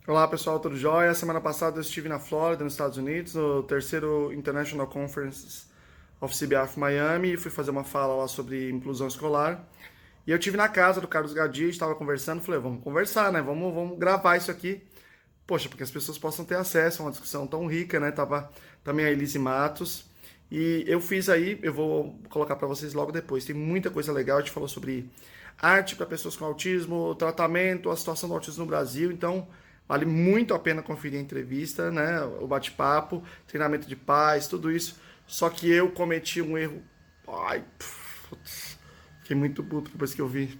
Olá pessoal, tudo jóia? Semana passada eu estive na Flórida, nos Estados Unidos, no terceiro International Conference of CBF Miami, e fui fazer uma fala lá sobre inclusão escolar. E eu estive na casa do Carlos Gadi, estava conversando, falei, vamos conversar, né? Vamos gravar isso aqui. Poxa, porque as pessoas possam ter acesso a uma discussão tão rica, né? Tava também a Elise Matos. E eu fiz aí, eu vou colocar para vocês logo depois. Tem muita coisa legal, a gente falou sobre arte para pessoas com autismo, tratamento, a situação do autismo no Brasil. Então, vale muito a pena conferir a entrevista, né? O bate-papo, treinamento de paz, tudo isso. Só que eu cometi um erro. Ai, putz, fiquei muito puto depois que eu vi.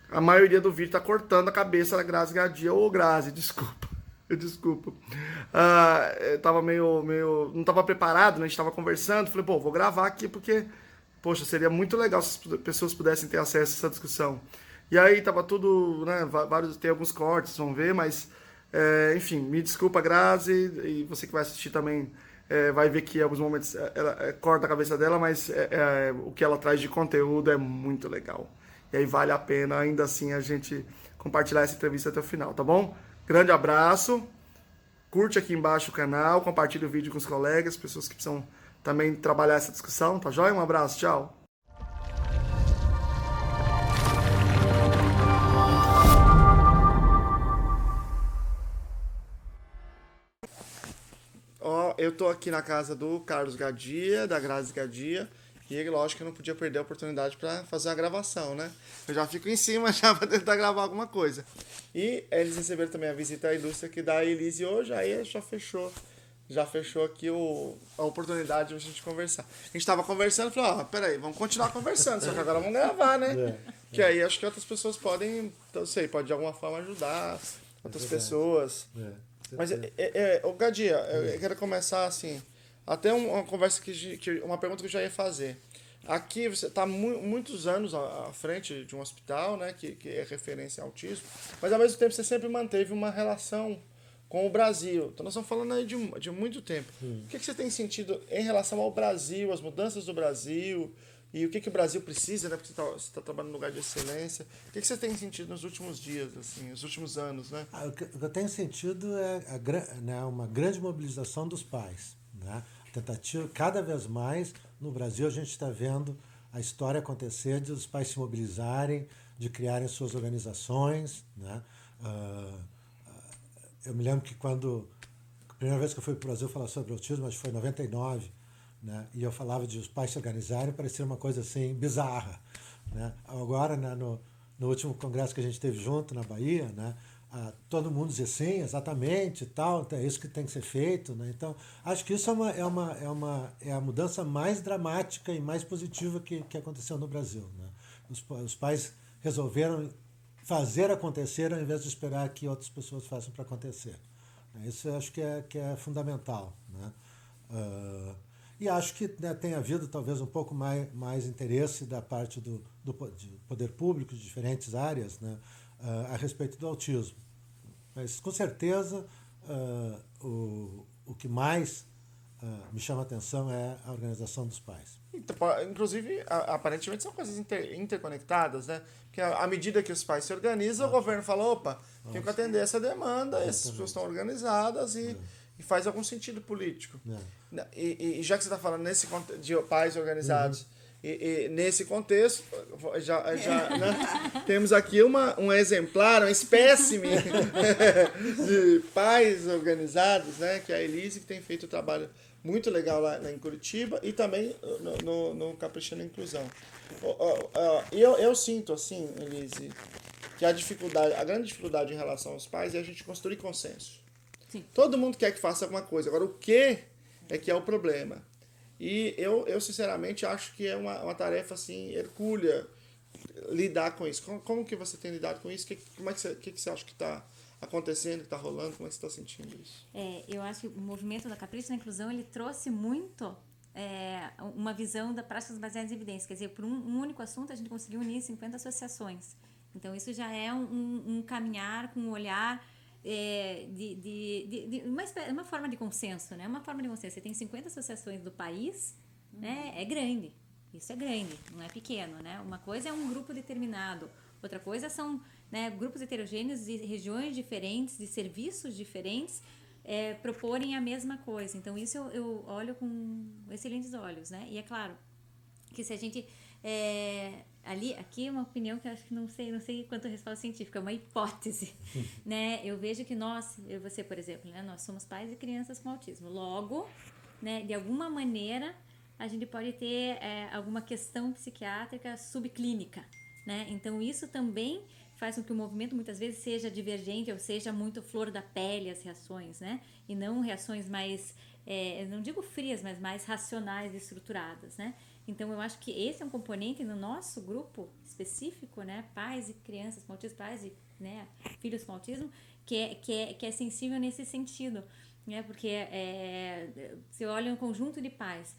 A maioria do vídeo tá cortando a cabeça da Grazi Gadia. Ô, Grazi, desculpa. Desculpa. Eu tava meio. Não tava preparado, né? A gente tava conversando. Falei, pô, vou gravar aqui porque, poxa, seria muito legal se as pessoas pudessem ter acesso a essa discussão. E aí tava tudo, né? Vários, tem alguns cortes, vão ver, mas. Enfim, me desculpa, Grazi, e você que vai assistir também vai ver que em alguns momentos ela corta a cabeça dela, mas o que ela traz de conteúdo é muito legal. E aí vale a pena ainda assim a gente compartilhar essa entrevista até o final, tá bom? Grande abraço, curte aqui embaixo o canal, compartilhe o vídeo com os colegas, pessoas que precisam também trabalhar essa discussão, tá joia? Um abraço, tchau! Ó, eu tô aqui na casa do Carlos Gadia, da Grazi Gadia, e ele, lógico, que eu não podia perder a oportunidade para fazer uma gravação, né? Eu já fico em cima já para tentar gravar alguma coisa. E eles receberam também a visita ilustre aqui da Elise hoje, aí já fechou aqui a oportunidade de a gente conversar. A gente tava conversando e falou, ó, peraí, vamos continuar conversando, só que agora vamos gravar, né? Que aí acho que outras pessoas podem, não sei, pode de alguma forma ajudar outras pessoas. Mas, ô Gadia, eu quero começar assim, até uma conversa uma pergunta que eu já ia fazer. Aqui você está muitos anos à frente de um hospital, né, que é referência em autismo, mas ao mesmo tempo você sempre manteve uma relação com o Brasil. Então nós estamos falando aí de muito tempo. O que você tem sentido em relação ao Brasil, as mudanças do Brasil, e o que o Brasil precisa, né, porque você tá trabalhando num lugar de excelência. O que você tem sentido nos últimos dias, assim, nos últimos anos, né? O que eu tenho sentido é né, uma grande mobilização dos pais. Né? Tentativa, cada vez mais, no Brasil, a gente está vendo a história acontecer de os pais se mobilizarem, de criarem suas organizações. Né? Ah, eu me lembro que quando a primeira vez que eu fui para o Brasil falar sobre autismo, acho que foi em 99, né? E eu falava de os pais se organizarem, parecia uma coisa assim bizarra. Né? Agora, né, no último congresso que a gente teve junto na Bahia, né, todo mundo dizia sim, exatamente, tal, é isso que tem que ser feito. Né? Então, acho que isso é a mudança mais dramática e mais positiva que aconteceu no Brasil. Né? Os pais resolveram fazer acontecer ao invés de esperar que outras pessoas façam para acontecer. Isso eu acho que é fundamental. Né? E acho que, né, tem havido talvez um pouco mais interesse da parte do poder público de diferentes áreas, né, a respeito do autismo. Mas com certeza o que mais me chama a atenção é a organização dos pais. Então, inclusive, aparentemente são coisas interconectadas, né? Porque à medida que os pais se organizam, o governo fala, opa, tenho que atender essa demanda, essas pessoas estão organizadas e faz algum sentido político. E já que você está falando de pais organizados, e nesse contexto, né, temos aqui um exemplar, um espécime de pais organizados, né, que é a Elise, que tem feito um trabalho muito legal lá em Curitiba e também no Caprichando Inclusão. E eu sinto, assim, Elise, que a grande dificuldade em relação aos pais é a gente construir consenso. Sim. Todo mundo quer que faça alguma coisa. Agora, o que é que é o problema? E eu sinceramente, acho que é uma tarefa, assim, hercúlea lidar com isso. Como que você tem lidado com isso? Como é que você acha que está acontecendo, que está rolando? Como é que você está sentindo isso? Eu acho que o movimento da Capricho na Inclusão, ele trouxe muito uma visão da práticas baseadas em evidência. Quer dizer, por um único assunto, a gente conseguiu unir 50 associações. Então, isso já é um caminhar com um olhar de uma forma de consenso, né? Uma forma de consenso. Você tem 50 associações do país, né? É grande. Isso é grande, não é pequeno, né? Uma coisa é um grupo determinado, outra coisa são né, grupos heterogêneos de regiões diferentes, de serviços diferentes, proporem a mesma coisa. Então, isso eu olho com excelentes olhos, né? E é claro que se a gente... aqui é uma opinião que eu acho que não sei quanto resposta científica, é uma hipótese, né? Eu vejo que nós, eu e você, por exemplo, né? Nós somos pais de crianças com autismo. Logo, né, de alguma maneira, a gente pode ter alguma questão psiquiátrica subclínica, né? Então, isso também faz com que o movimento muitas vezes seja divergente ou seja muito flor da pele as reações, né? E não reações mais, não digo frias, mas mais racionais e estruturadas, né? Então, eu acho que esse é um componente no nosso grupo específico, né? Pais e crianças com autismo, pais e, né, filhos com autismo, que é sensível nesse sentido, né? Porque se olha um conjunto de pais,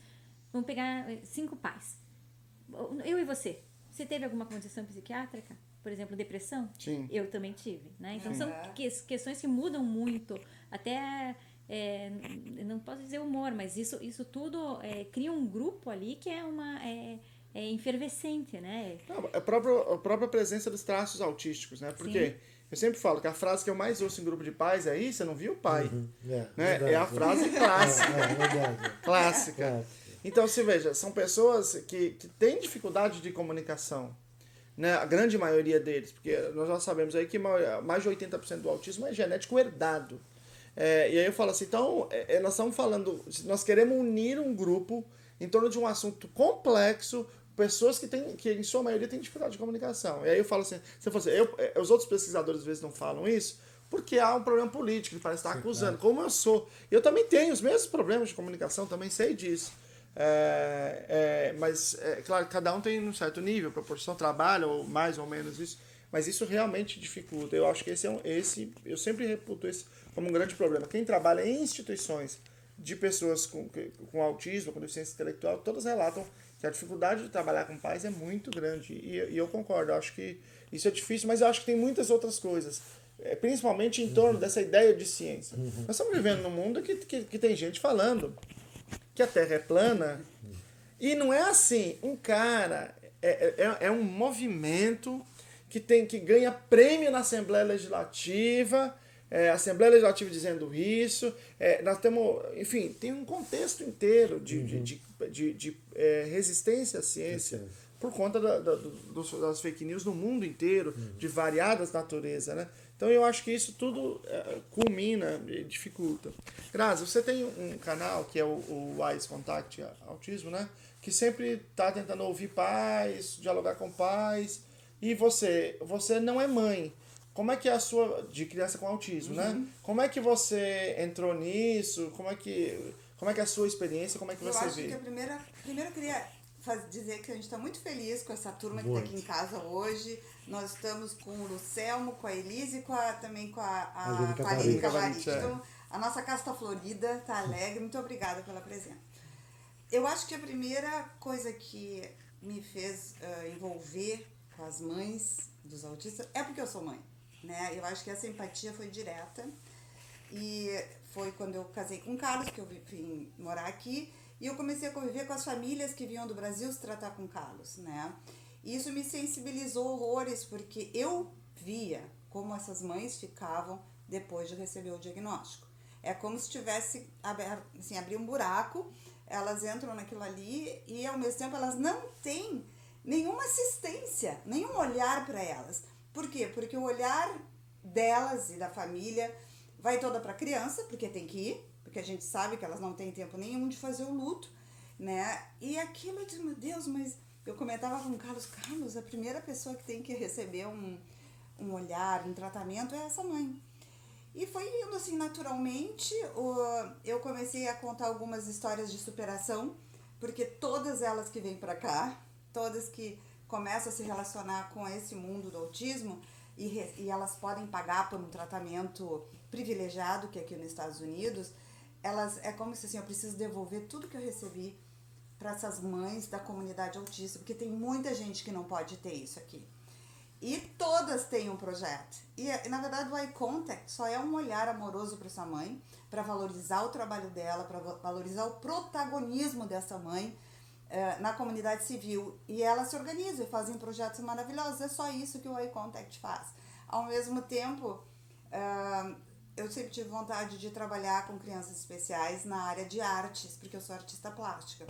vamos pegar 5 pais. Eu e você teve alguma condição psiquiátrica? Por exemplo, depressão? Sim. Eu também tive, né? Então, são questões que mudam muito, até... não posso dizer humor, mas isso tudo cria um grupo ali que é efervescente, né? A própria presença dos traços autísticos, né? Porque Sim. eu sempre falo que a frase que eu mais ouço em grupo de pais é: você não viu o pai? Né? Verdade. É a frase clássica. Verdade. Clássica. Então, se veja, são pessoas que têm dificuldade de comunicação. Né? A grande maioria deles, porque nós já sabemos aí que mais de 80% do autismo é genético herdado. E aí eu falo assim, então, nós estamos falando, nós queremos unir um grupo em torno de um assunto complexo, pessoas que em sua maioria têm dificuldade de comunicação. E aí eu falo assim, os outros pesquisadores às vezes não falam isso, porque há um problema político, ele parece estar acusando, como eu sou. Eu também tenho os mesmos problemas de comunicação, também sei disso. Mas, claro, cada um tem um certo nível, proporção, trabalho, ou mais ou menos isso, mas isso realmente dificulta. Eu acho que eu sempre reputo esse como um grande problema. Quem trabalha em instituições de pessoas com autismo, com deficiência intelectual, todas relatam que a dificuldade de trabalhar com pais é muito grande. E eu concordo, eu acho que isso é difícil, mas eu acho que tem muitas outras coisas, principalmente em torno dessa ideia de ciência. Nós estamos vivendo num mundo que tem gente falando que a Terra é plana, e não é assim. Um cara, é um movimento que ganha prêmio na Assembleia Legislativa, a Assembleia Legislativa dizendo isso, nós temos, enfim, tem um contexto inteiro de resistência à ciência por conta das fake news no mundo inteiro, de variadas naturezas, né? Então eu acho que isso tudo culmina e dificulta. Grazi, você tem um canal que é o Wise Contact Autismo, né? Que sempre está tentando ouvir pais, dialogar com pais. E você não é mãe. Como é que é a sua... de criança com autismo, né? Como é que você entrou nisso? Como é que é a sua experiência? Como é que você vê? Eu acho que primeiro eu queria dizer que a gente está muito feliz com essa turma que está aqui em casa hoje. Nós estamos com o Lucelmo, com a Elise e também com a Aline Cavarite. Então, a nossa casa está florida, está alegre. Muito obrigada pela presença. Eu acho que a primeira coisa que me fez envolver com as mães dos autistas é porque eu sou mãe, né? Eu acho que essa empatia foi direta. E foi quando eu casei com o Carlos que eu vim morar aqui. E eu comecei a conviver com as famílias que vinham do Brasil se tratar com o Carlos, né? E isso me sensibilizou horrores, porque eu via como essas mães ficavam depois de receber o diagnóstico. É como se tivesse assim, abrir um buraco, elas entram naquilo ali e ao mesmo tempo elas não têm nenhuma assistência, nenhum olhar para elas. Por quê? Porque o olhar delas e da família vai toda para a criança, porque tem que ir, porque a gente sabe que elas não têm tempo nenhum de fazer o luto, né? E aquilo, eu disse, meu Deus, mas eu comentava com o Carlos, a primeira pessoa que tem que receber um olhar, um tratamento é essa mãe. E foi indo assim naturalmente, eu comecei a contar algumas histórias de superação, porque todas elas que vêm para cá, todas que começam a se relacionar com esse mundo do autismo, e elas podem pagar por um tratamento privilegiado, que é aqui nos Estados Unidos, é como se assim, eu preciso devolver tudo que eu recebi para essas mães da comunidade autista, porque tem muita gente que não pode ter isso aqui. E todas têm um projeto. E na verdade o Eye Contact só é um olhar amoroso para essa mãe, para valorizar o trabalho dela, para valorizar o protagonismo dessa mãe na comunidade civil. E elas se organizam e fazem projetos maravilhosos. É só isso que o Eye Contact faz. ao mesmo tempo, eu sempre tive vontade de trabalhar com crianças especiais na área de artes, porque eu sou artista plástica.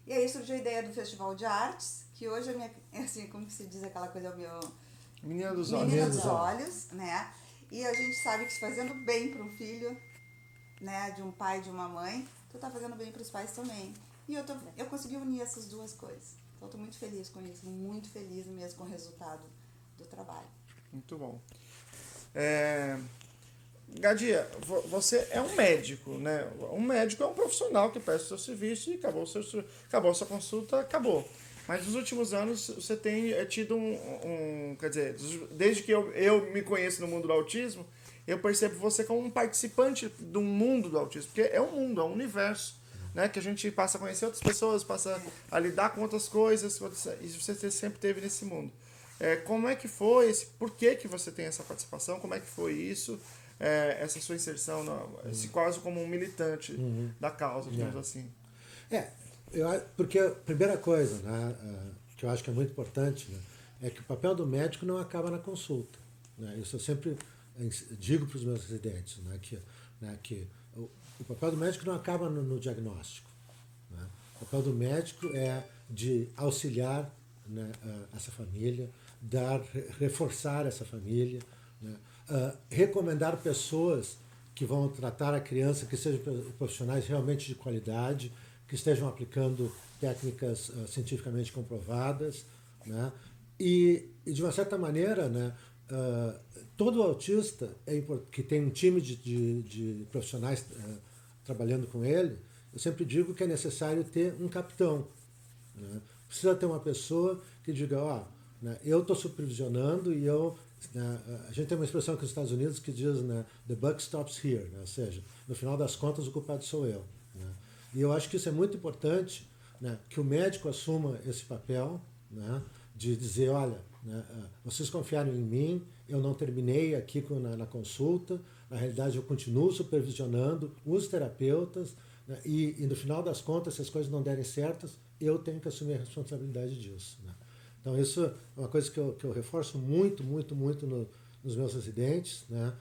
E aí surgiu a ideia do Festival de Artes, que hoje assim, como se diz aquela coisa, é o meu... Menina dos Olhos. Menina dos Olhos, né? E a gente sabe que fazendo bem para um filho, né, de um pai e de uma mãe, tu tá fazendo bem para os pais também. E eu consegui unir essas duas coisas. Então eu tô muito feliz com isso, muito feliz mesmo com o resultado do trabalho. Muito bom. Gadia, você é um médico, né? Um médico é um profissional que presta o seu serviço e acabou a sua consulta, acabou. Mas nos últimos anos você tem tido quer dizer, desde que eu me conheço no mundo do autismo, eu percebo você como um participante do mundo do autismo, porque é um mundo, é um universo, né? Que a gente passa a conhecer outras pessoas, passa a lidar com outras coisas, e você sempre esteve nesse mundo. Como é que foi, por que você tem essa participação, como é que foi isso? Essa sua inserção, quase como um militante da causa, digamos assim. Porque a primeira coisa, né, que eu acho que é muito importante, né, é que o papel do médico não acaba na consulta. Né? Isso eu sempre digo para os meus residentes, né, que o papel do médico não acaba no diagnóstico. Né? O papel do médico é de auxiliar, né, essa família, reforçar essa família, né, recomendar pessoas que vão tratar a criança, que sejam profissionais realmente de qualidade, que estejam aplicando técnicas cientificamente comprovadas, né? E de uma certa maneira, né, todo autista que tem um time de profissionais trabalhando com ele, eu sempre digo que é necessário ter um capitão. Né? Precisa ter uma pessoa que diga, né, eu estou supervisionando e a gente tem uma expressão aqui nos Estados Unidos que diz, né, the buck stops here, né? Ou seja, no final das contas o culpado sou eu. Né? E eu acho que isso é muito importante, né, que o médico assuma esse papel, né, de dizer, olha, né, vocês confiaram em mim, eu não terminei aqui na consulta, na realidade eu continuo supervisionando os terapeutas, né, e no final das contas, se as coisas não derem certas, eu tenho que assumir a responsabilidade disso. Né? Então isso é uma coisa que eu reforço muito, muito, muito nos meus residentes, né?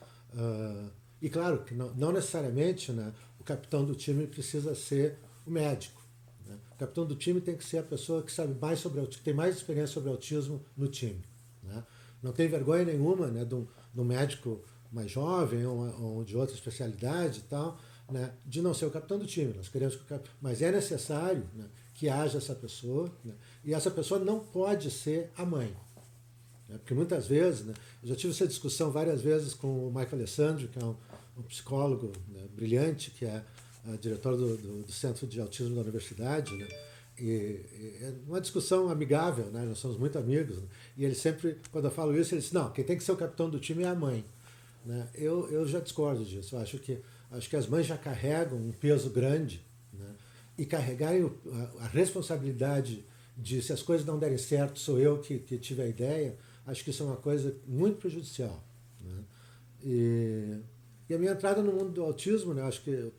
E claro que não necessariamente, né, o capitão do time precisa ser o médico. Né? O capitão do time tem que ser a pessoa que sabe mais sobre autismo, que tem mais experiência sobre autismo no time. Né? Não tem vergonha nenhuma, né, de um médico mais jovem ou de outra especialidade e tal, né, de não ser o capitão do time. Nós queremos mas é necessário, né, que haja essa pessoa, né, e essa pessoa não pode ser a mãe. Né, porque muitas vezes, né, eu já tive essa discussão várias vezes com o Michael Alessandro, que é um psicólogo, né, brilhante, que é diretor do Centro de Autismo da Universidade, né, e é uma discussão amigável, né, nós somos muito amigos, né, e ele sempre, quando eu falo isso, ele diz, não, quem tem que ser o capitão do time é a mãe. Né, eu já discordo disso, eu acho que as mães já carregam um peso grande, né, e carregarem a responsabilidade de, se as coisas não derem certo, sou eu que tive a ideia, acho que isso é uma coisa muito prejudicial. Né? E a minha entrada no mundo do autismo, né, acho que,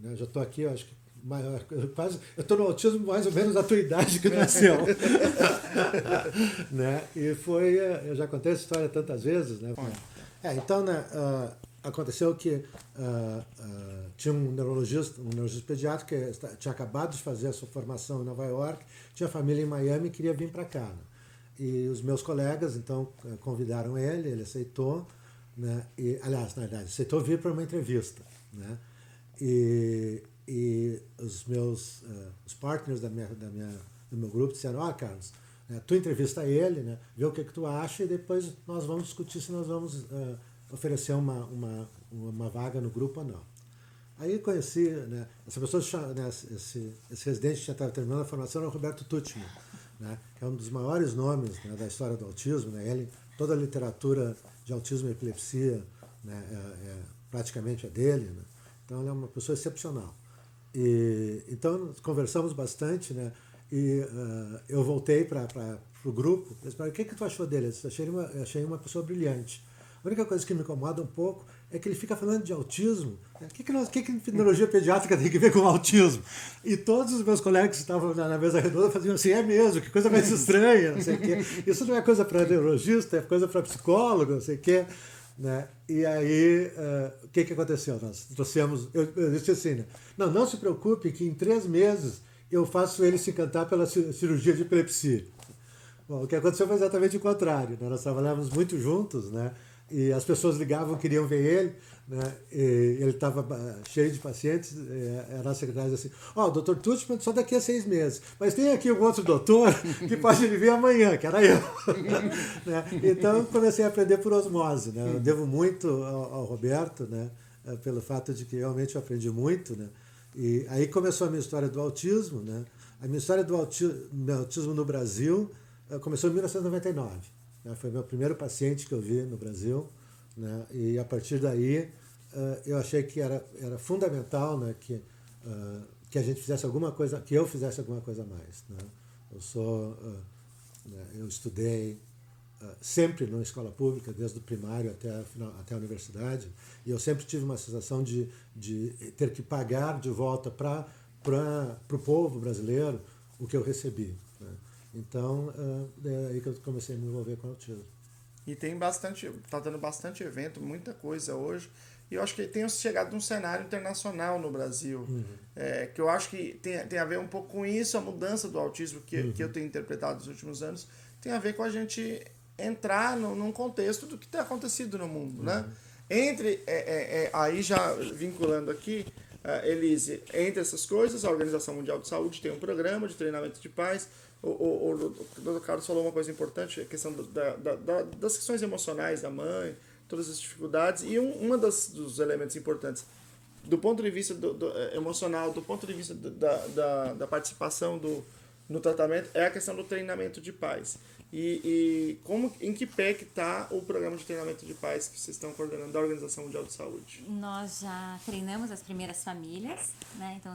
né, já estou aqui, acho que eu estou no autismo mais ou menos da tua idade que nasceu. Né? E foi, eu já contei essa história tantas vezes, né? Então, né, aconteceu que tinha um neurologista pediatra que tinha acabado de fazer a sua formação em Nova York, tinha família em Miami e queria vir para cá. Né? E os meus colegas, então, convidaram ele aceitou, né? E, aliás, na verdade, aceitou vir para uma entrevista. Né? E os meus os partners do meu grupo disseram, Carlos, tu entrevista ele, né? Vê o que tu acha e depois nós vamos discutir se nós vamos oferecer uma vaga no grupo ou não. Aí conheci, né, essa pessoa, né, esse residente que já estava terminando a formação era o Roberto Tuchman, né, que é um dos maiores nomes, né, da história do autismo. Né, toda a literatura de autismo e epilepsia, né, praticamente é dele. Né, então ele é uma pessoa excepcional. Então conversamos bastante, né, e eu voltei para o grupo. Eles falaram, o que tu achou dele? Eu achei uma pessoa brilhante. A única coisa que me incomoda um pouco é que ele fica falando de autismo. O que neurologia pediátrica tem que ver com autismo? E todos os meus colegas que estavam na mesa redonda faziam assim, é mesmo, que coisa mais estranha, não sei o quê. Isso não é coisa para neurologista, é coisa para psicólogo, não sei o quê. Né? E aí, o que aconteceu? Nós trouxemos, eu disse assim, né? Não se preocupe que em 3 meses eu faço ele se encantar pela cirurgia de epilepsia. Bom, o que aconteceu foi exatamente o contrário. Né? Nós trabalhávamos muito juntos, né? E as pessoas ligavam, queriam ver ele, né? E ele estava cheio de pacientes, a nossa secretária disse assim, o doutor Tuchman só daqui a 6 meses, mas tem aqui um outro doutor que pode vir amanhã, que era eu. Né? Então eu comecei a aprender por osmose, né? Eu devo muito ao Roberto, né? Pelo fato de que realmente eu aprendi muito, né? E aí começou a minha história do autismo, né? A minha história do autismo no Brasil começou em 1999. Né? Foi meu primeiro paciente que eu vi no Brasil, né? E a partir daí eu achei que era fundamental, né? Que a gente fizesse alguma coisa, que eu fizesse alguma coisa a mais. Né? Eu estudei sempre na escola pública, desde o primário até a universidade, e eu sempre tive uma sensação de ter que pagar de volta para o povo brasileiro o que eu recebi. Né? Então, é aí que eu comecei a me envolver com o autismo. E está dando bastante evento, muita coisa hoje, e eu acho que tem chegado num cenário internacional no Brasil, que eu acho que tem a ver um pouco com isso, a mudança do autismo que eu tenho interpretado nos últimos anos, tem a ver com a gente entrar num contexto do que tem acontecido no mundo, né? Aí já vinculando aqui, Elise, entre essas coisas, a Organização Mundial de Saúde tem um programa de treinamento de pais. O Dr. Carlos falou uma coisa importante, a questão das questões emocionais da mãe, todas as dificuldades, e dos elementos importantes do ponto de vista emocional, do ponto de vista da participação no tratamento, é a questão do treinamento de pais. E em que pé que está o programa de treinamento de pais que vocês estão coordenando da Organização Mundial de Saúde? Nós já treinamos as primeiras famílias, né? Então,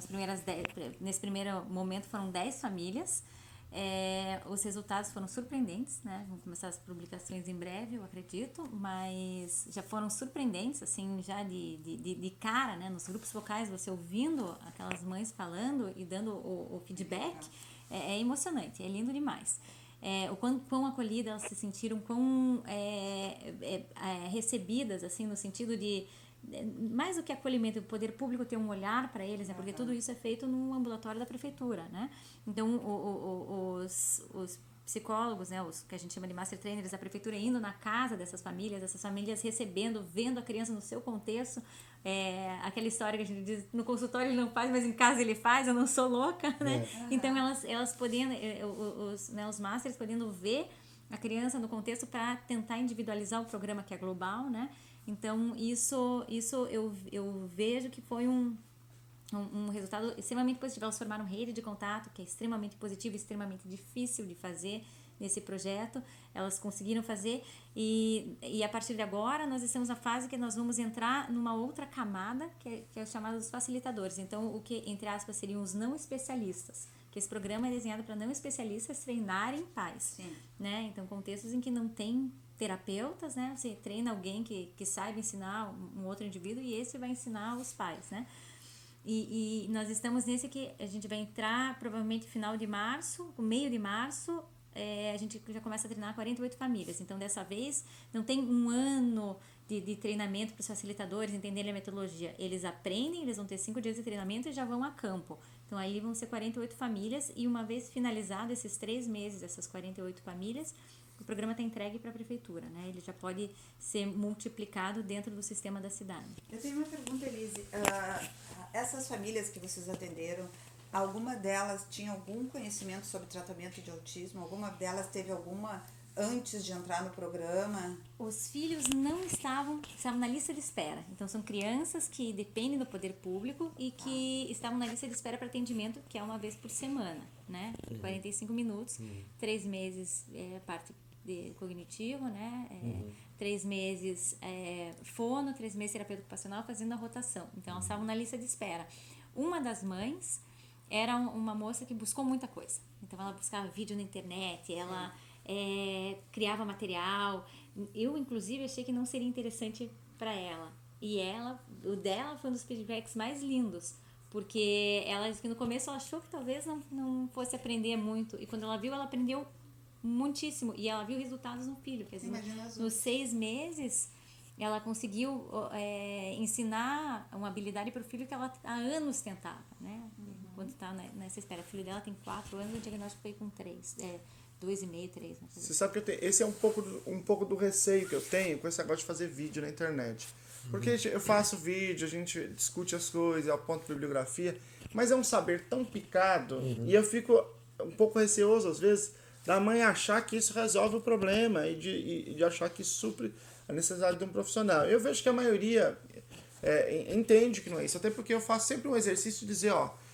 nesse primeiro momento foram 10 famílias. Os resultados foram surpreendentes, né? Vão começar as publicações em breve, eu acredito, mas já foram surpreendentes, assim, já de cara, né? Nos grupos focais, você ouvindo aquelas mães falando e dando o feedback, é emocionante, é lindo demais. O quão acolhidas elas se sentiram, quão recebidas, assim, no sentido de, mais do que acolhimento, o poder público ter um olhar para eles, né? Porque tudo isso é feito no ambulatório da prefeitura, né? Então, os psicólogos, né, os que a gente chama de master trainers da prefeitura, indo na casa dessas famílias recebendo, vendo a criança no seu contexto, aquela história que a gente diz, no consultório ele não faz, mas em casa ele faz, eu não sou louca, né? Então elas podendo, os masters podendo ver a criança no contexto para tentar individualizar o programa que é global, né? Então isso eu vejo que foi um resultado extremamente positivo. Elas formaram rede de contato, que é extremamente positivo e extremamente difícil de fazer nesse projeto. Elas conseguiram fazer e a partir de agora nós estamos na fase que nós vamos entrar numa outra camada, que é chamada dos facilitadores. Então, o que, entre aspas, seriam os não especialistas, que esse programa é desenhado para não especialistas treinarem pais. Sim. Né? Então, contextos em que não tem terapeutas, né? Você treina alguém que saiba ensinar um outro indivíduo e esse vai ensinar os pais, né? E nós estamos nesse que a gente vai entrar provavelmente final de março, o meio de março, a gente já começa a treinar 48 famílias. Então, dessa vez, não tem um ano de treinamento para os facilitadores entenderem a metodologia. Eles aprendem, eles vão ter 5 dias de treinamento e já vão a campo. Então, aí vão ser 48 famílias e uma vez finalizado esses 3 meses, essas 48 famílias, o programa está entregue para a prefeitura, né? Ele já pode ser multiplicado dentro do sistema da cidade. Eu tenho uma pergunta, Elise. Essas famílias que vocês atenderam, alguma delas tinha algum conhecimento sobre tratamento de autismo? Alguma delas teve alguma antes de entrar no programa? Os filhos não estavam na lista de espera. Então, são crianças que dependem do poder público e que estavam na lista de espera para atendimento, que é uma vez por semana, né? 45 minutos, 3 meses parte de cognitivo, né? 3 meses fono, 3 meses terapeuta ocupacional, fazendo a rotação. Então, elas estavam na lista de espera. Uma das mães era uma moça que buscou muita coisa. Então, ela buscava vídeo na internet, ela criava material. Eu, inclusive, achei que não seria interessante para ela, E o dela foi um dos feedbacks mais lindos, porque ela disse que no começo ela achou que talvez não fosse aprender muito, e quando ela viu, ela aprendeu muitíssimo, e ela viu resultados no filho, quer dizer, nos 6 meses ela conseguiu ensinar uma habilidade para o filho que ela há anos tentava, né? Quando está nessa espera. O filho dela tem 4 anos, o diagnóstico foi com 2,5, 3. Você sabe que esse é um pouco do receio que eu tenho com esse negócio de fazer vídeo na internet. Porque eu faço vídeo, a gente discute as coisas, eu aponto bibliografia, mas é um saber tão picado, e eu fico um pouco receoso, às vezes, da mãe achar que isso resolve o problema e de achar que isso supre a necessidade de um profissional. Eu vejo que a maioria entende que não é isso, até porque eu faço sempre um exercício de dizer,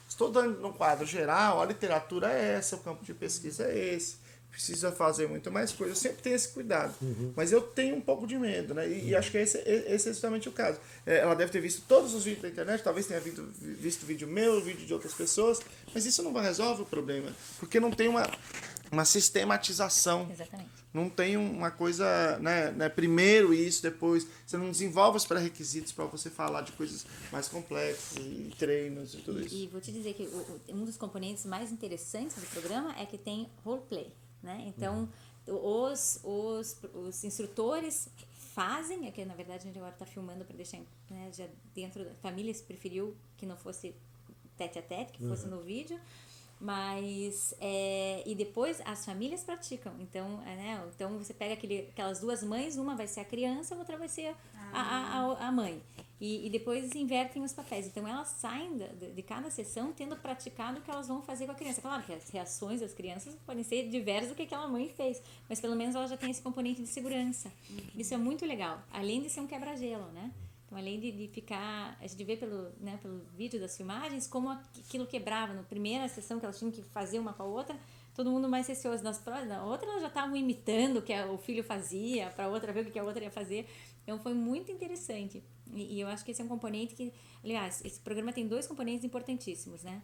estou dando no quadro geral, a literatura é essa, o campo de pesquisa é esse, precisa fazer muito mais coisa. Eu sempre tenho esse cuidado. Mas eu tenho um pouco de medo, né? E acho que esse é justamente o caso. Ela deve ter visto todos os vídeos da internet, talvez tenha visto vídeo meu, vídeo de outras pessoas, mas isso não vai resolver o problema, porque não tem uma sistematização. Exatamente. Não tem uma coisa, né, primeiro isso, depois. Você não desenvolve os pré-requisitos para você falar de coisas mais complexas e treinos e tudo isso. E vou te dizer que um dos componentes mais interessantes do programa é que tem roleplay, né? Então, os instrutores fazem, é que na verdade a gente agora está filmando para deixar, né, já dentro da família, se preferiu que não fosse tete a tete, que fosse no vídeo. Mas, e depois as famílias praticam. Então, então você pega aquelas 2 mães, uma vai ser a criança, a outra vai ser a mãe. E depois invertem os papéis. Então, elas saem de cada sessão tendo praticado o que elas vão fazer com a criança. Claro que as reações das crianças podem ser diversas do que aquela mãe fez, mas pelo menos ela já tem esse componente de segurança. Isso é muito legal, além de ser um quebra-gelo, né? Então, além de ficar, a gente vê pelo vídeo das filmagens como aquilo quebrava. Na primeira sessão que elas tinham que fazer uma com a outra, todo mundo mais receoso. Na outra elas já estavam imitando o que o filho fazia, para a outra ver o que a outra ia fazer. Então foi muito interessante. E eu acho que esse é um componente que, aliás, esse programa tem 2 componentes importantíssimos, né?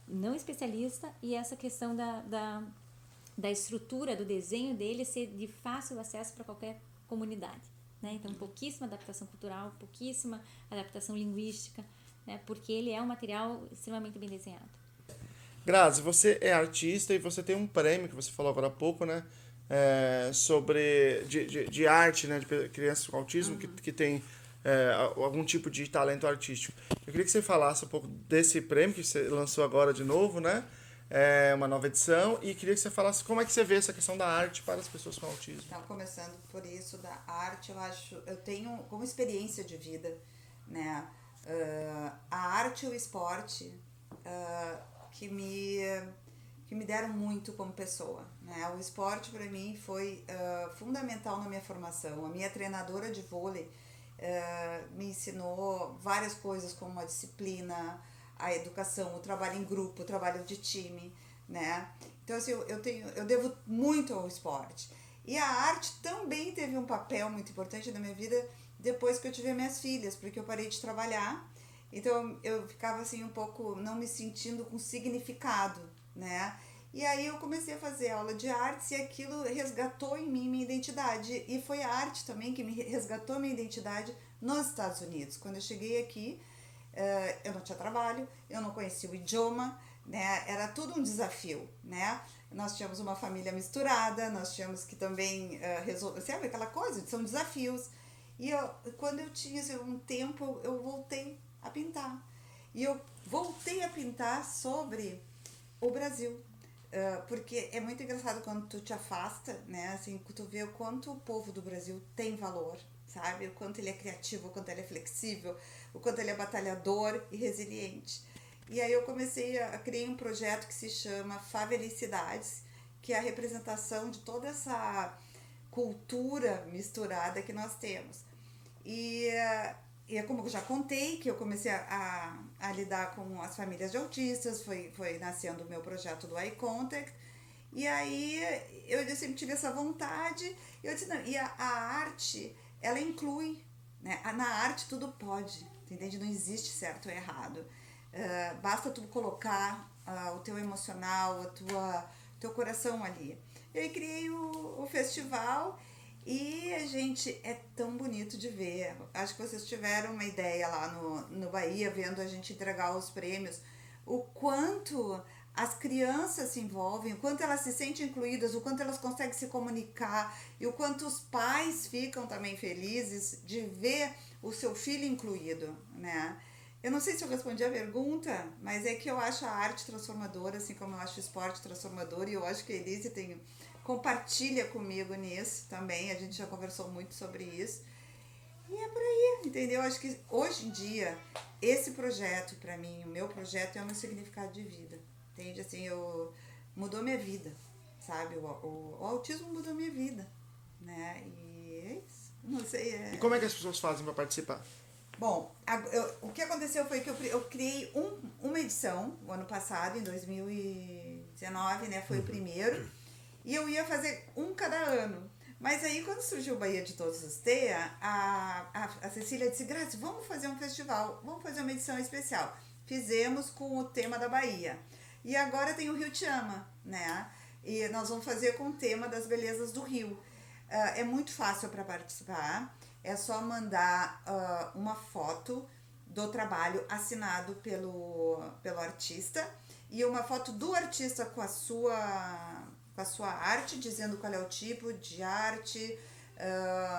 Não especialista e essa questão da estrutura, do desenho dele ser de fácil acesso para qualquer comunidade. Né? Então, pouquíssima adaptação cultural, pouquíssima adaptação linguística, né? Porque ele é um material extremamente bem desenhado. Grazi, você é artista e você tem um prêmio que você falou agora há pouco, né? De arte, né? De crianças com autismo que tem algum tipo de talento artístico. Eu queria que você falasse um pouco desse prêmio que você lançou agora de novo, né? Uma nova edição, e queria que você falasse como é que você vê essa questão da arte para as pessoas com autismo. Então, começando por isso da arte, eu tenho como experiência de vida, né, a arte e o esporte que me deram muito como pessoa, né? O esporte para mim foi fundamental na minha formação. A minha treinadora de vôlei me ensinou várias coisas como a disciplina, a educação, o trabalho em grupo, o trabalho de time, né? Então, assim, eu devo muito ao esporte. E a arte também teve um papel muito importante na minha vida depois que eu tive minhas filhas, porque eu parei de trabalhar, então eu ficava assim um pouco não me sentindo com significado, né? E aí eu comecei a fazer aula de artes e aquilo resgatou em mim minha identidade. E foi a arte também que me resgatou minha identidade nos Estados Unidos. Quando eu cheguei aqui, eu não tinha trabalho, eu não conhecia o idioma, né? Era tudo um desafio, né? Nós tínhamos uma família misturada, nós tínhamos que também resolver, sabe aquela coisa? São desafios. E quando eu tinha um tempo, eu voltei a pintar. E eu voltei a pintar sobre o Brasil. Porque é muito engraçado quando tu te afasta, né? Assim, tu vê o quanto o povo do Brasil tem valor, sabe? O quanto ele é criativo, o quanto ele é flexível, o quanto ele é batalhador e resiliente. E aí eu comecei a criar um projeto que se chama Favelicidades, que é a representação de toda essa cultura misturada que nós temos. E é como eu já contei, que eu comecei a lidar com as famílias de autistas, foi nascendo o meu projeto do Eye Contact, e aí eu sempre tive essa vontade, eu disse, não, e a arte, ela inclui, né? Na arte tudo pode, entende? Não existe certo ou errado, basta tu colocar o teu emocional, teu coração ali. Eu criei o festival E, gente, é tão bonito de ver. Acho que vocês tiveram uma ideia lá no Bahia, vendo a gente entregar os prêmios, o quanto as crianças se envolvem, o quanto elas se sentem incluídas, o quanto elas conseguem se comunicar e o quanto os pais ficam também felizes de ver o seu filho incluído, né? Eu não sei se eu respondi a pergunta, mas é que eu acho a arte transformadora, assim como eu acho o esporte transformador, e eu acho que a Elise compartilha comigo nisso também, a gente já conversou muito sobre isso. E é por aí, entendeu? Acho que hoje em dia, esse projeto, para mim, o meu projeto é o meu significado de vida. Entende? Assim, mudou minha vida, sabe? O autismo mudou minha vida, né? E é isso. Não sei. E como é que as pessoas fazem para participar? Bom, o que aconteceu foi que eu criei uma edição o ano passado, em 2019, né? Foi o primeiro. E eu ia fazer um cada ano. Mas aí, quando surgiu o Bahia de Todos os TEA, a Cecília disse, Grazi, vamos fazer um festival, vamos fazer uma edição especial. Fizemos com o tema da Bahia. E agora tem o Rio Te Ama, né? E nós vamos fazer com o tema das belezas do Rio. É muito fácil para participar. É só mandar uma foto do trabalho assinado pelo artista e uma foto do artista com a sua arte, dizendo qual é o tipo de arte,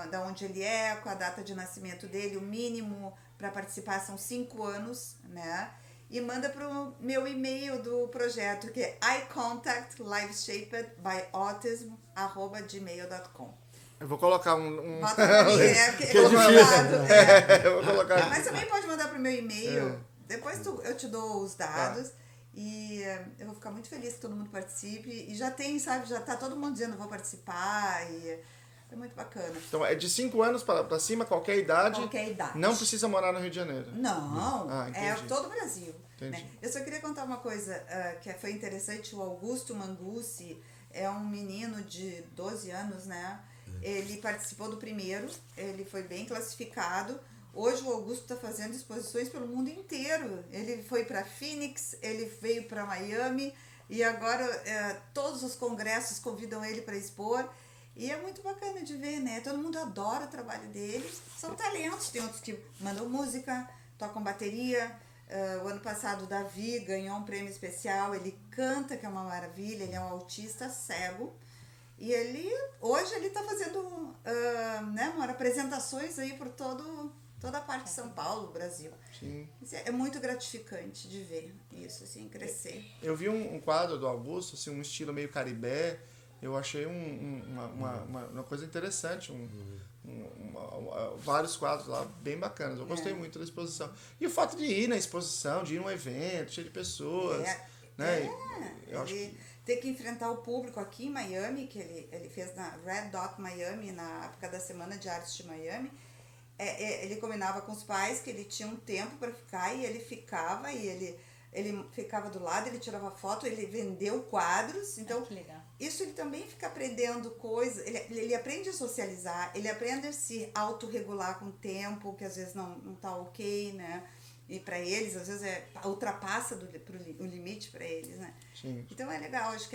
da onde ele é, com a data de nascimento dele, o mínimo para participar são 5 anos, né? E manda para o meu e-mail do projeto, que é icontactlifeshapedbyautism@gmail.com. Eu vou colocar um... Bota pra mim, que é difícil. Eu vou colocar. Mas também pode mandar pro meu e-mail. Depois eu te dou os dados. E eu vou ficar muito feliz que todo mundo participe. E já tem, sabe, já tá todo mundo dizendo vou participar. E é muito bacana. Então é de 5 anos para cima, qualquer idade. Qualquer idade. Não precisa morar no Rio de Janeiro. Não, é todo o Brasil. Entendi. Né? Eu só queria contar uma coisa que foi interessante. O Augusto Mangucci é um menino de 12 anos, né? Ele participou do primeiro, ele foi bem classificado. Hoje o Augusto está fazendo exposições pelo mundo inteiro. Ele foi para Phoenix, ele veio para Miami e agora todos os congressos convidam ele para expor. E é muito bacana de ver, né? Todo mundo adora o trabalho deles. São talentos, tem outros que mandam música, tocam bateria. O ano passado o Davi ganhou um prêmio especial, ele canta, que é uma maravilha, ele é um autista cego. E hoje ele está fazendo apresentações aí por toda a parte de São Paulo, Brasil. Sim. É muito gratificante de ver isso, assim, crescer. Eu vi um quadro do Augusto, assim, um estilo meio caribé. Eu achei uma coisa interessante, vários quadros lá bem bacanas. Eu gostei muito da exposição. E o fato de ir na exposição, de ir num evento cheio de pessoas, né? Eu acho que ter que enfrentar o público aqui em Miami, que ele fez na Red Dot Miami, na época da Semana de Artes de Miami. Ele combinava com os pais que ele tinha um tempo para ficar e ele ficava, e ele ficava do lado, ele tirava foto, ele vendeu quadros. Então, que legal. Isso ele também fica aprendendo coisas, ele aprende a socializar, ele aprende a se autorregular com o tempo, que às vezes não tá ok, né? E para eles, às vezes, ultrapassa o limite para eles, né? Sim. Então é legal, acho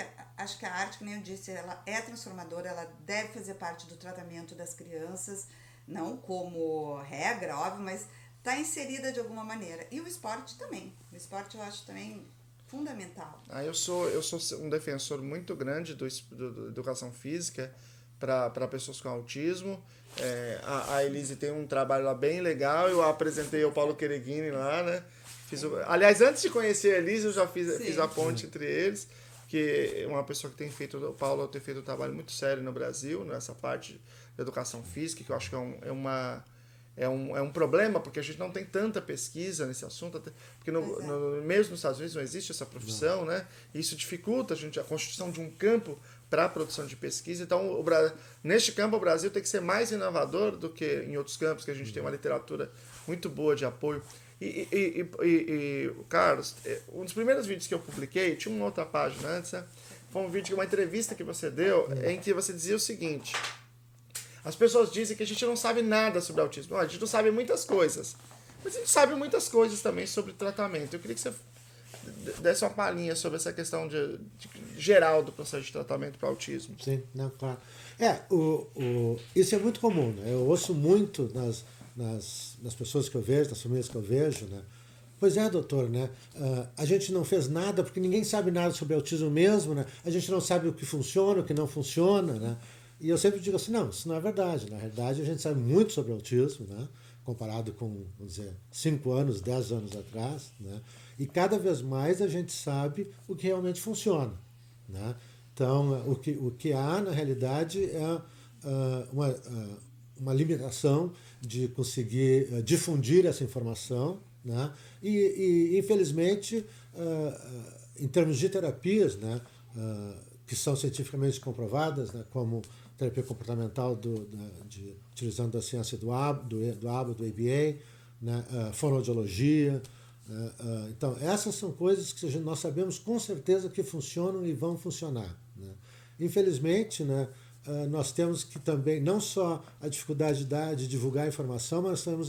que a arte, como eu disse, ela é transformadora, ela deve fazer parte do tratamento das crianças, não como regra, óbvio, mas está inserida de alguma maneira. E o esporte também. O esporte eu acho também fundamental. Eu sou um defensor muito grande do educação física para pessoas com autismo. A Elise tem um trabalho lá bem legal. Eu apresentei o Paulo Quereghini lá, né? Aliás, antes de conhecer a Elise, eu já fiz a ponte entre eles, que é uma pessoa que tem feito, o Paulo tem feito um trabalho muito sério no Brasil, nessa parte de educação física, que eu acho que é um problema, porque a gente não tem tanta pesquisa nesse assunto, porque mesmo nos Estados Unidos não existe essa profissão, né? Isso dificulta a constituição de um campo para a produção de pesquisa. Então, neste campo, o Brasil tem que ser mais inovador do que em outros campos, que a gente tem uma literatura muito boa de apoio. E Carlos, um dos primeiros vídeos que eu publiquei, tinha uma outra página antes, né? Foi um vídeo, uma entrevista que você deu, em que você dizia o seguinte: as pessoas dizem que a gente não sabe nada sobre autismo. A gente não sabe muitas coisas, mas a gente sabe muitas coisas também sobre tratamento. Eu queria que você desse uma palhinha sobre essa questão de geral do processo de tratamento para autismo. Sim, não, claro. Isso é muito comum, né? Eu ouço muito nas pessoas que eu vejo, nas famílias que eu vejo, né? Pois é, doutor, né? A gente não fez nada porque ninguém sabe nada sobre autismo mesmo, né? A gente não sabe o que funciona, o que não funciona, né? E eu sempre digo assim, não, isso não é verdade. Na realidade, a gente sabe muito sobre autismo, né? Comparado com, vamos dizer, 5 anos, 10 anos atrás, né? E cada vez mais a gente sabe o que realmente funciona, né? Então, o que há, na realidade, é uma limitação de conseguir difundir essa informação, né? E infelizmente, em termos de terapias, né, que são cientificamente comprovadas, né, como terapia comportamental utilizando a ciência do ABA, do ABA, né, fonoaudiologia. Então, essas são coisas que nós sabemos com certeza que funcionam e vão funcionar, né? Infelizmente, né, nós temos que também, não só a dificuldade de divulgar a informação, mas nós temos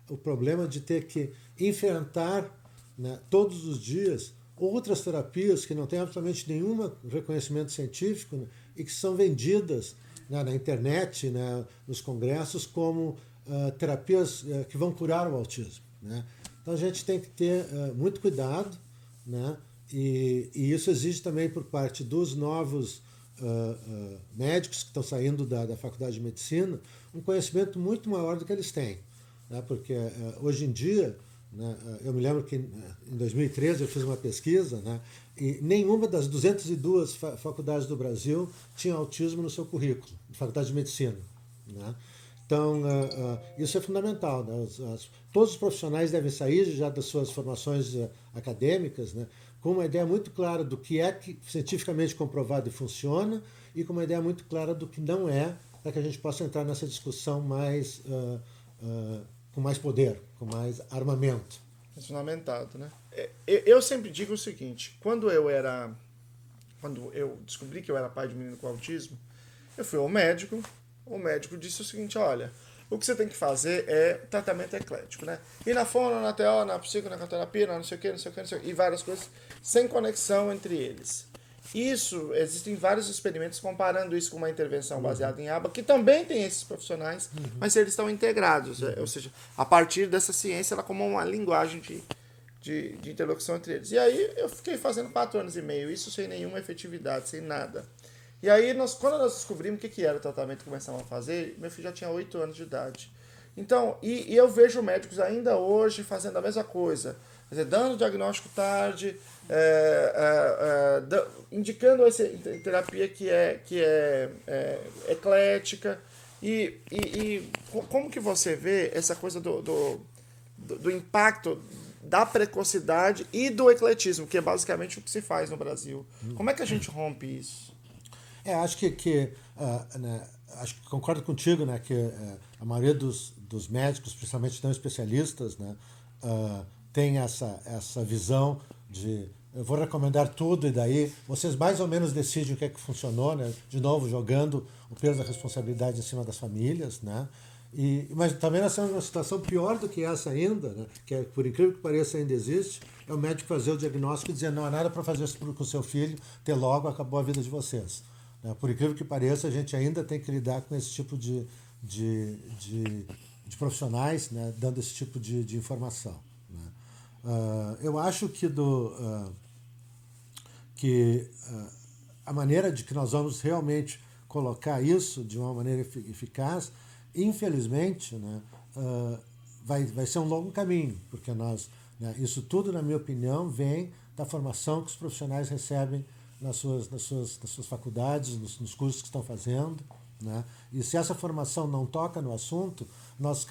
o problema de ter que enfrentar, né, todos os dias outras terapias que não têm absolutamente nenhum reconhecimento científico, né, e que são vendidas, né, na internet, né, nos congressos, como terapias que vão curar o autismo, né? Então a gente tem que ter muito cuidado, né? E isso exige também por parte dos novos médicos que estão saindo da Faculdade de Medicina um conhecimento muito maior do que eles têm, né? Porque hoje em dia, né, eu me lembro que em 2013 eu fiz uma pesquisa, né, e nenhuma das 202 faculdades do Brasil tinha autismo no seu currículo, Faculdade de Medicina, né? Então, isso é fundamental, né? Todos os profissionais devem sair já das suas formações acadêmicas, né, com uma ideia muito clara do que é que cientificamente comprovado e funciona e com uma ideia muito clara do que não é, para que a gente possa entrar nessa discussão mais, com mais poder, com mais armamento. É fundamentado, né? Eu sempre digo o seguinte, quando eu descobri que eu era pai de um menino com autismo, eu fui ao médico. O médico disse o seguinte, olha, o que você tem que fazer é tratamento eclético, né? E na fono, na TO, na psicoterapia, não sei o que, e várias coisas, sem conexão entre eles. Existem vários experimentos comparando isso com uma intervenção baseada em ABA, que também tem esses profissionais, mas eles estão integrados, ou seja, a partir dessa ciência, ela como uma linguagem de interlocução entre eles. E aí eu fiquei fazendo 4 anos e meio, isso sem nenhuma efetividade, sem nada. E aí, quando nós descobrimos o que era o tratamento que começamos a fazer, meu filho já tinha 8 anos de idade. Então, e eu vejo médicos ainda hoje fazendo a mesma coisa, quer dizer, dando diagnóstico tarde, indicando essa terapia que é eclética. E como que você vê essa coisa do impacto da precocidade e do ecletismo, que é basicamente o que se faz no Brasil? Como é que a gente rompe isso? Acho que acho que concordo contigo, né, que a maioria dos médicos, principalmente não especialistas, né, tem essa visão de eu vou recomendar tudo e daí vocês mais ou menos decidem o que é que funcionou, né, de novo jogando o peso da responsabilidade em cima das famílias, né, mas também nós temos uma situação pior do que essa ainda, né, que por incrível que pareça ainda existe, é o médico fazer o diagnóstico e dizer não há nada para fazer isso com o seu filho, ter logo, acabou a vida de vocês. Por incrível que pareça, a gente ainda tem que lidar com esse tipo de profissionais, né, dando esse tipo de informação, né. Eu acho que a maneira de que nós vamos realmente colocar isso de uma maneira eficaz, infelizmente, né, vai ser um longo caminho, porque isso tudo, na minha opinião, vem da formação que os profissionais recebem nas suas faculdades, nos cursos que estão fazendo, né? E se essa formação não toca no assunto, nós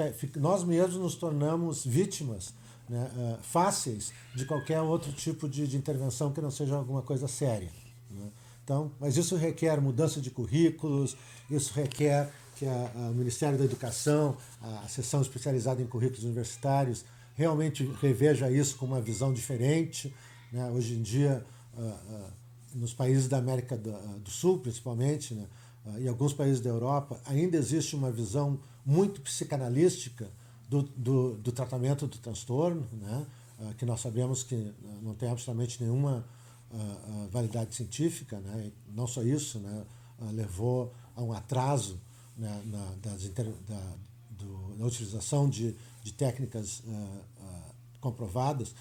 mesmos nos tornamos vítimas, né, fáceis de qualquer outro tipo de intervenção que não seja alguma coisa séria, né? Então, mas isso requer mudança de currículos, isso requer que o Ministério da Educação, a seção especializada em currículos universitários, realmente reveja isso com uma visão diferente, né? Hoje em dia, nos países da América do Sul, principalmente, né, e alguns países da Europa, ainda existe uma visão muito psicanalística do tratamento do transtorno, né? que nós sabemos que não tem absolutamente nenhuma validade científica, né? Não só isso, né? Levou a um atraso, né? Da utilização de técnicas comprovadas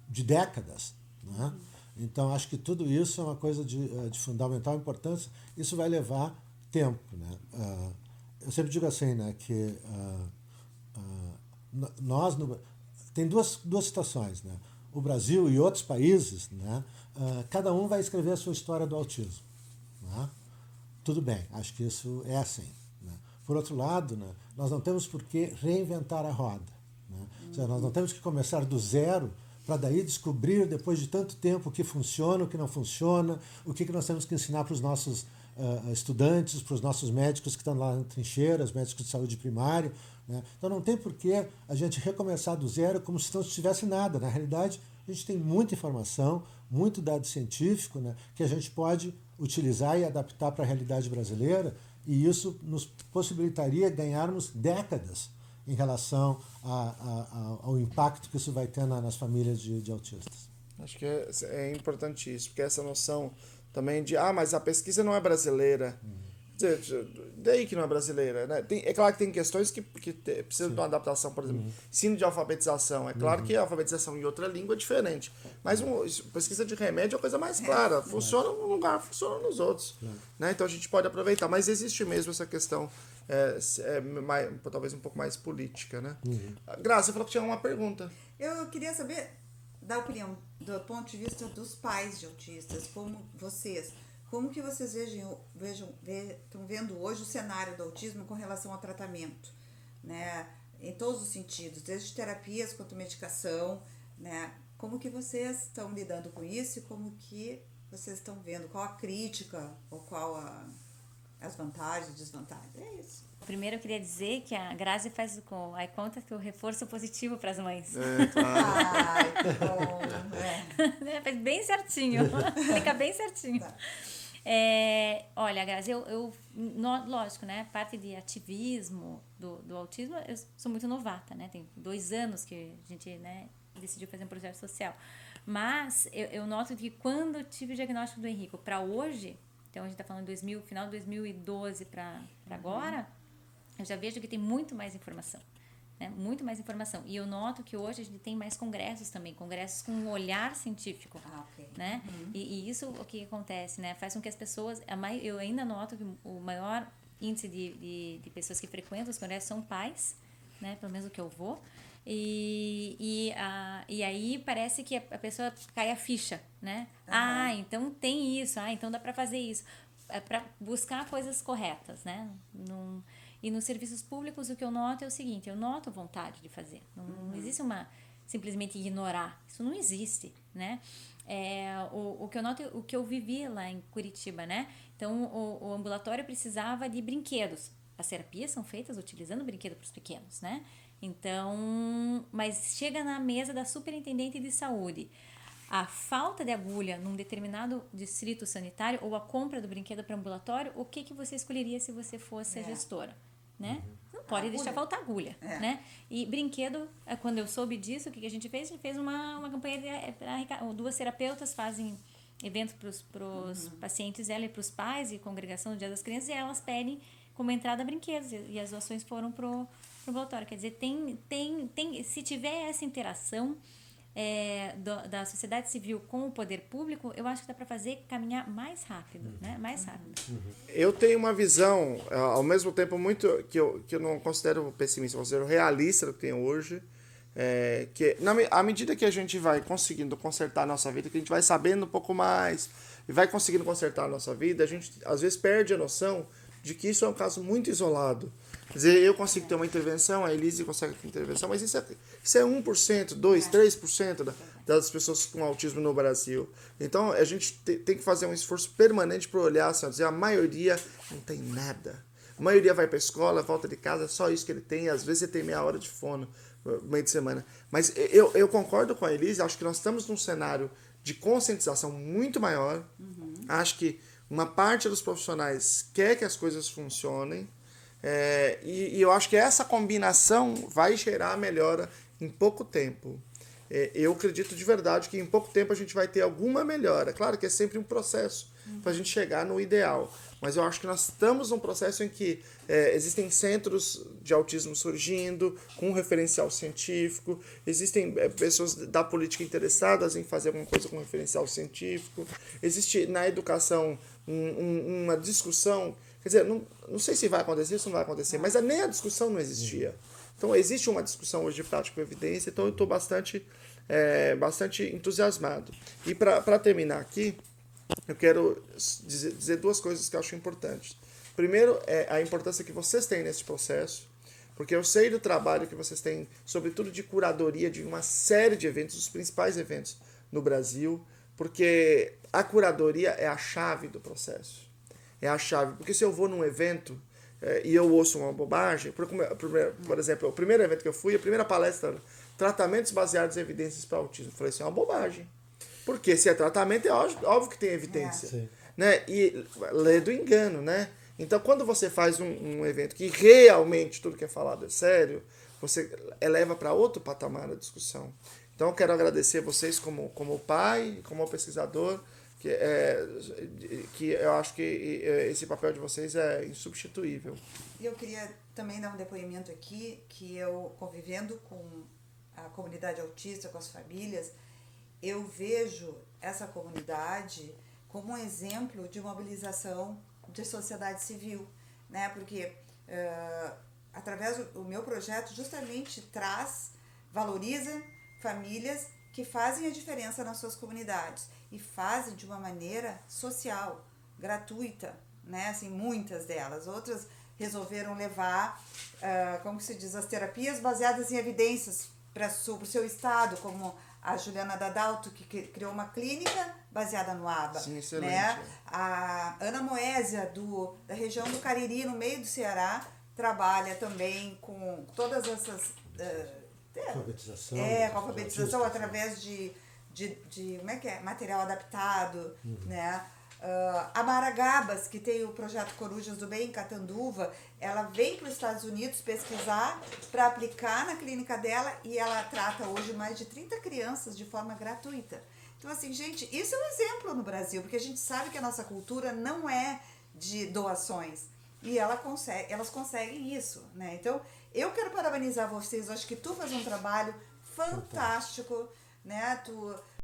de décadas, né? Então, acho que tudo isso é uma coisa de fundamental importância. Isso vai levar tempo, né? Eu sempre digo assim, né, que nós tem duas situações, né? O Brasil e outros países, né? Cada um vai escrever a sua história do autismo, né? Tudo bem, acho que isso é assim, né? Por outro lado, né, nós não temos por que reinventar a roda, né? Ou seja, nós não temos que começar do zero para daí descobrir, depois de tanto tempo, o que funciona, o que não funciona, o que nós temos que ensinar para os nossos estudantes, para os nossos médicos que estão lá na trincheira, os médicos de saúde primária, né? Então não tem por que a gente recomeçar do zero como se não tivesse nada. Na realidade, a gente tem muita informação, muito dado científico, né, que a gente pode utilizar e adaptar para a realidade brasileira, e isso nos possibilitaria ganharmos décadas em relação ao impacto que isso vai ter nas famílias de autistas. Acho que é importante isso, porque essa noção também de, mas a pesquisa não é brasileira. Daí que não é brasileira, né? É claro que tem questões que precisam de uma adaptação, por exemplo, ensino de alfabetização. É claro que a alfabetização em outra língua é diferente, mas pesquisa de remédio é a coisa mais clara. Funciona num lugar, funciona nos outros. Né? Então a gente pode aproveitar, mas existe mesmo essa questão, talvez um pouco mais política. Né? Graça, você falou que tinha uma pergunta. Eu queria saber da opinião, do ponto de vista dos pais de autistas, como que vocês estão vendo hoje o cenário do autismo com relação ao tratamento, né? Em todos os sentidos, desde terapias quanto medicação, né? Como que vocês estão lidando com isso e como que vocês estão vendo? Qual a crítica ou qual as vantagens e desvantagens? É isso. Primeiro eu queria dizer que a Grazi faz com a conta que o reforço positivo para as mães. Claro. Ai, que bom. Faz bem certinho. Fica bem certinho. Tá. Olha, Grazi, lógico, né? Parte de ativismo do autismo, eu sou muito novata, né? Tem 2 anos que a gente, né, decidiu fazer um projeto social. Mas eu noto que quando eu tive o diagnóstico do Henrico para hoje, então a gente está falando final de 2012 para agora, eu já vejo que tem muito mais informação. Né? Muito mais informação. E eu noto que hoje a gente tem mais congressos também, congressos com um olhar científico. Okay. Né? E isso o que acontece, né? Faz com que as pessoas... Eu ainda noto que o maior índice de pessoas que frequentam os congressos são pais, né? Pelo menos o que eu vou. E aí parece que a pessoa cai a ficha, né? Então tem isso, então dá para fazer isso. Para buscar coisas corretas, né? E nos serviços públicos o que eu noto é o seguinte, eu noto vontade de fazer. Não existe simplesmente ignorar. Isso não existe, né? O que eu noto, o que eu vivi lá em Curitiba, né? Então, o ambulatório precisava de brinquedos. As terapias são feitas utilizando brinquedo para os pequenos, né? Então, mas chega na mesa da superintendente de saúde. A falta de agulha num determinado distrito sanitário ou a compra do brinquedo para ambulatório, o que você escolheria se você fosse a gestora? Né? Não pode deixar faltar agulha. Né? E brinquedo, quando eu soube disso, o que a gente fez? A gente fez uma campanha, 2 terapeutas fazem eventos para os pacientes e para os pais e congregação do Dia das Crianças, e elas pedem como entrada brinquedos, e as doações foram pro ambulatório. Quer dizer, se tiver essa interação da sociedade civil com o poder público, eu acho que dá para fazer caminhar mais rápido, né? Mais rápido. Eu tenho uma visão, ao mesmo tempo, muito que eu não considero pessimista, eu considero realista do que tem hoje, que à medida que a gente vai conseguindo consertar a nossa vida, que a gente vai sabendo um pouco mais e vai conseguindo consertar a nossa vida, a gente às vezes perde a noção de que isso é um caso muito isolado. Quer dizer, eu consigo ter uma intervenção, a Elise consegue ter intervenção, mas isso é 1%, 2%, 3% das pessoas com autismo no Brasil. Então, a gente tem que fazer um esforço permanente para olhar, assim, dizer, a maioria não tem nada. A maioria vai para a escola, volta de casa, só isso que ele tem, às vezes ele tem meia hora de fono no meio de semana. Mas eu concordo com a Elise, acho que nós estamos num cenário de conscientização muito maior. Acho que uma parte dos profissionais quer que as coisas funcionem, e eu acho que essa combinação vai gerar melhora em pouco tempo. eu acredito de verdade que em pouco tempo a gente vai ter alguma melhora. Claro que é sempre um processo para a gente chegar no ideal, mas eu acho que nós estamos num processo em que existem centros de autismo surgindo, com um referencial científico, existem pessoas da política interessadas em fazer alguma coisa com referencial científico, existe na educação uma discussão, quer dizer, não sei se vai acontecer, se não vai acontecer, mas nem a discussão não existia. Então existe uma discussão hoje de prática com evidência, então eu estou bastante entusiasmado. E para terminar aqui, eu quero dizer duas coisas que eu acho importantes. Primeiro, é a importância que vocês têm nesse processo, porque eu sei do trabalho que vocês têm, sobretudo de curadoria de uma série de eventos, os principais eventos no Brasil, porque a curadoria é a chave do processo. É a chave, porque se eu vou num evento e eu ouço uma bobagem, por exemplo, o primeiro evento que eu fui, a primeira palestra era tratamentos baseados em evidências para autismo. Eu falei, isso é uma bobagem. Porque se é tratamento, é óbvio que tem evidência. Né? E lê do engano, né? Então, quando você faz um evento que realmente tudo que é falado é sério, você eleva para outro patamar a discussão. Então, eu quero agradecer vocês como pai, como pesquisador, que eu acho que esse papel de vocês é insubstituível. E eu queria também dar um depoimento aqui, que eu, convivendo com a comunidade autista, com as famílias, eu vejo essa comunidade como um exemplo de mobilização de sociedade civil, né? Porque através do meu projeto justamente valoriza famílias que fazem a diferença nas suas comunidades e fazem de uma maneira social, gratuita, né? Assim, muitas delas. Outras resolveram levar, como se diz, as terapias baseadas em evidências para o seu estado, como a Juliana Dadalto, que criou uma clínica baseada no ABA. Sim, excelente. Né? A Ana Moésia, da região do Cariri, no meio do Ceará, trabalha também com todas essas... alfabetização. Com alfabetização através de como é que é? Material adaptado, né? A Mara Gabas, que tem o projeto Corujas do Bem em Catanduva, ela vem para os Estados Unidos pesquisar para aplicar na clínica dela e ela trata hoje mais de 30 crianças de forma gratuita. Então, assim, gente, isso é um exemplo no Brasil, porque a gente sabe que a nossa cultura não é de doações e elas conseguem isso, né? Então, eu quero parabenizar vocês, acho que tu faz um trabalho fantástico, né?